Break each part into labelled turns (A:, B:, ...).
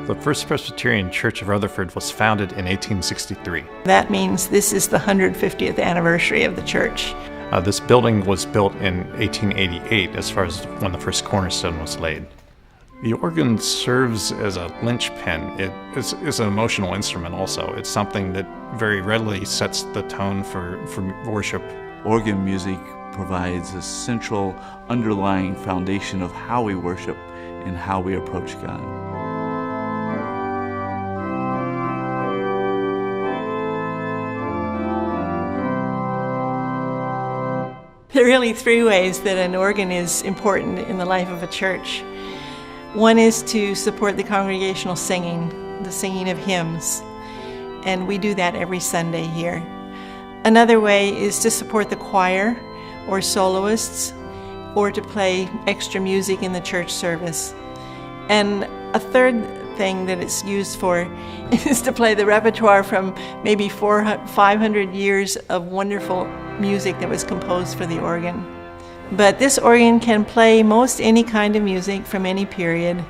A: The First Presbyterian Church of Rutherford was founded in 1863.
B: That means this is the 150th anniversary of the church.
A: This building was built in 1888, as far as when the first cornerstone was laid. The organ serves as a linchpin. It is an emotional instrument also. It's something that very readily sets the tone for worship.
C: Organ music provides a central underlying foundation of how we worship and how we approach God.
B: There are really three ways that an organ is important in the life of a church. One is to support the congregational singing, the singing of hymns, and we do that every Sunday here. Another way is to support the choir or soloists, or to play extra music in the church service. And a third thing that it's used for is to play the repertoire from maybe 500 years of wonderful music that was composed for the organ. But this organ can play most any kind of music from any period,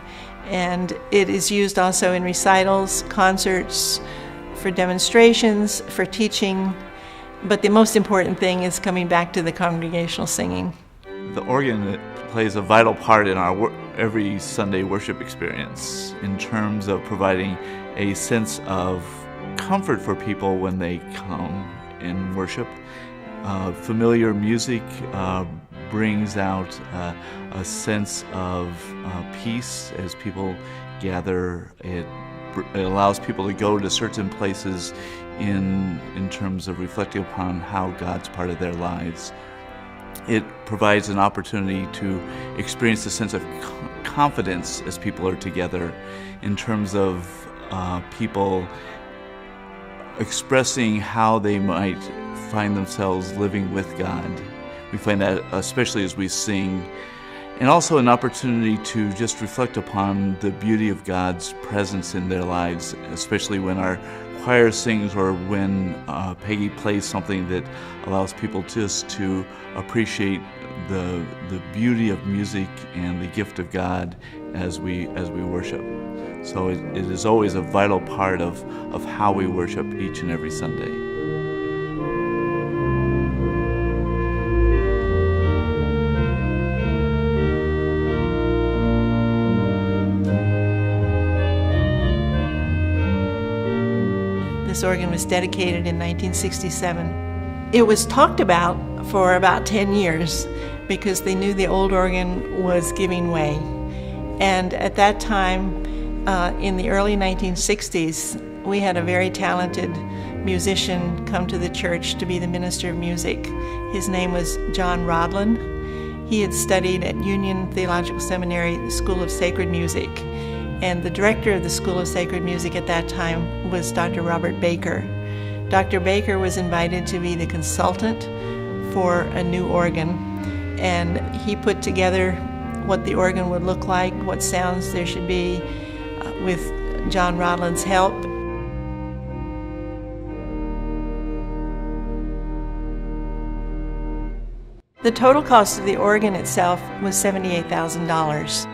B: and it is used also in recitals, concerts, for demonstrations, for teaching. But the most important thing is coming back to the congregational singing.
C: The organ plays a vital part in our every Sunday worship experience in terms of providing a sense of comfort for people when they come in worship. Familiar music brings out a sense of peace as people gather. It allows people to go to certain places in terms of reflecting upon how God's part of their lives. It provides an opportunity to experience a sense of confidence as people are together in terms of people expressing how they might find themselves living with God. We find that especially as we sing, and also an opportunity to just reflect upon the beauty of God's presence in their lives, especially when our choir sings or when Peggy plays something that allows people just to appreciate the beauty of music and the gift of God as we worship. So it is always a vital part of how we worship each and every Sunday.
B: This organ was dedicated in 1967. It was talked about for about 10 years because they knew the old organ was giving way. And at that time, in the early 1960s, we had a very talented musician come to the church to be the minister of music. His name was John Rodlin. He had studied at Union Theological Seminary, the School of Sacred Music. And the director of the School of Sacred Music at that time was Dr. Robert Baker. Dr. Baker was invited to be the consultant for a new organ, and he put together what the organ would look like, what sounds there should be, with John Rodlin's help. The total cost of the organ itself was $78,000.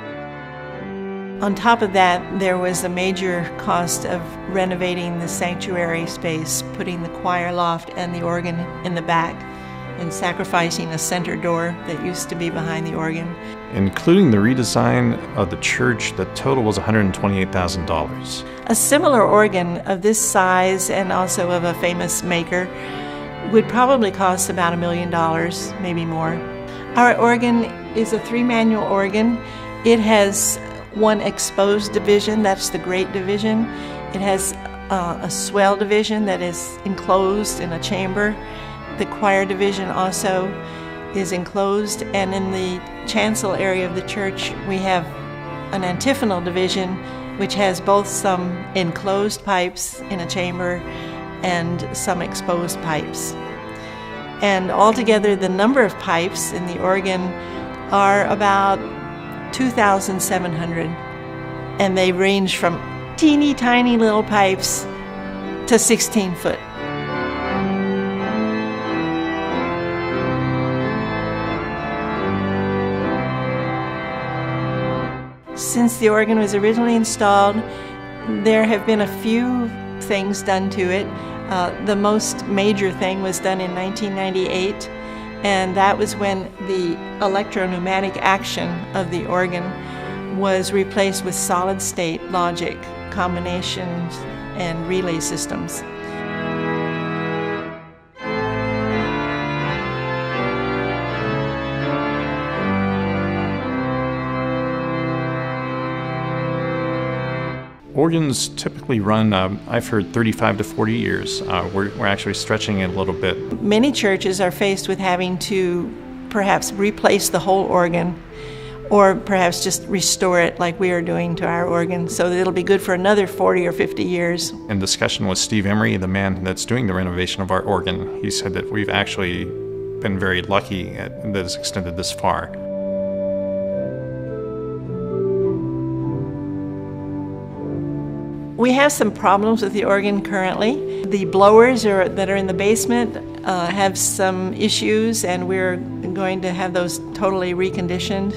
B: On top of that, there was a major cost of renovating the sanctuary space, putting the choir loft and the organ in the back, and sacrificing a center door that used to be behind the organ.
A: Including the redesign of the church, the total was $128,000.
B: A similar organ of this size and also of a famous maker would probably cost about $1 million, maybe more. Our organ is a 3-manual organ. It has one exposed division, that's the great division. It has a swell division that is enclosed in a chamber. The choir division also is enclosed, and in the chancel area of the church we have an antiphonal division which has both some enclosed pipes in a chamber and some exposed pipes. And altogether the number of pipes in the organ are about 2,700, and they range from teeny tiny little pipes to 16 foot. Since the organ was originally installed, There have been a few things done to it. The most major thing was done in 1998, and that was when the electro-pneumatic action of the organ was replaced with solid-state logic combinations and relay systems.
A: Organs typically run, I've heard 35 to 40 years. We're actually stretching it a little bit.
B: Many churches are faced with having to perhaps replace the whole organ, or perhaps just restore it like we are doing to our organ, so that it'll be good for another 40 or 50 years.
A: In discussion with Steve Emery, the man that's doing the renovation of our organ, he said that we've actually been very lucky that it's extended this far.
B: We have some problems with the organ currently. The blowers that are in the basement have some issues, and we're going to have those totally reconditioned.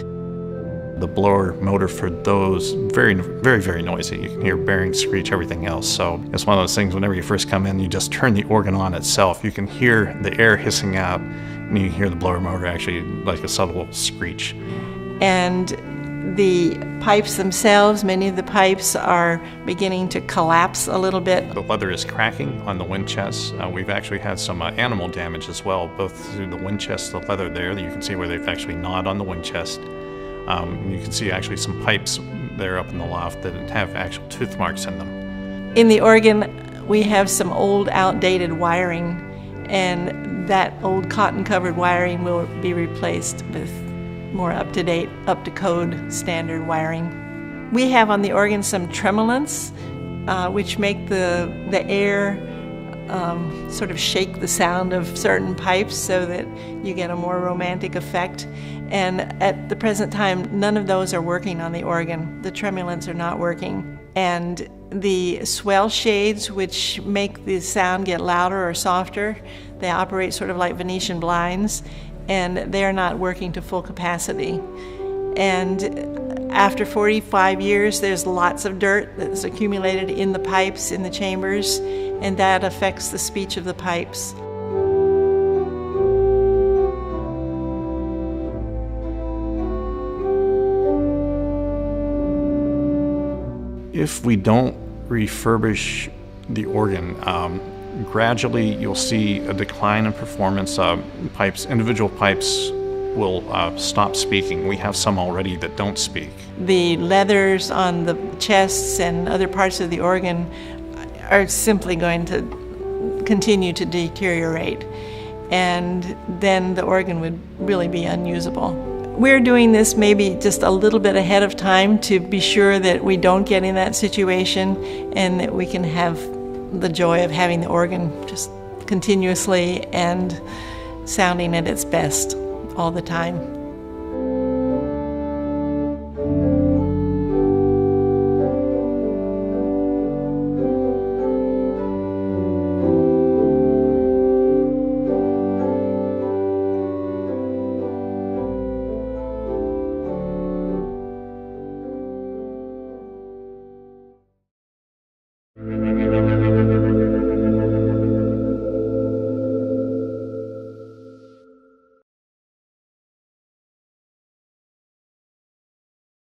A: The blower motor for those, very, very, very noisy. You can hear bearings screech, everything else. So it's one of those things, whenever you first come in, you just turn the organ on itself. You can hear the air hissing out, and you hear the blower motor actually like a subtle screech.
B: And the pipes themselves, many of the pipes are beginning to collapse a little bit.
A: The leather is cracking on the wind chests. We've actually had some animal damage as well, both through the wind chest, the leather there. You can see where they've actually gnawed on the wind chest. You can see actually some pipes there up in the loft that have actual tooth marks in them.
B: In the organ, we have some old, outdated wiring, and that old cotton-covered wiring will be replaced with more up-to-date, up-to-code standard wiring. We have on the organ some tremolants, which make the air sort of shake the sound of certain pipes so that you get a more romantic effect. And at the present time, none of those are working on the organ. The tremolants are not working. And the swell shades, which make the sound get louder or softer, they operate sort of like Venetian blinds, and they're not working to full capacity. And after 45 years, there's lots of dirt that's accumulated in the pipes, in the chambers, and that affects the speech of the pipes.
A: If we don't refurbish the organ, gradually you'll see a decline in performance. Individual pipes will stop speaking. We have some already that don't speak.
B: The leathers on the chests and other parts of the organ are simply going to continue to deteriorate, and then the organ would really be unusable. We're doing this maybe just a little bit ahead of time to be sure that we don't get in that situation and that we can have the joy of having the organ just continuously and sounding at its best all the time.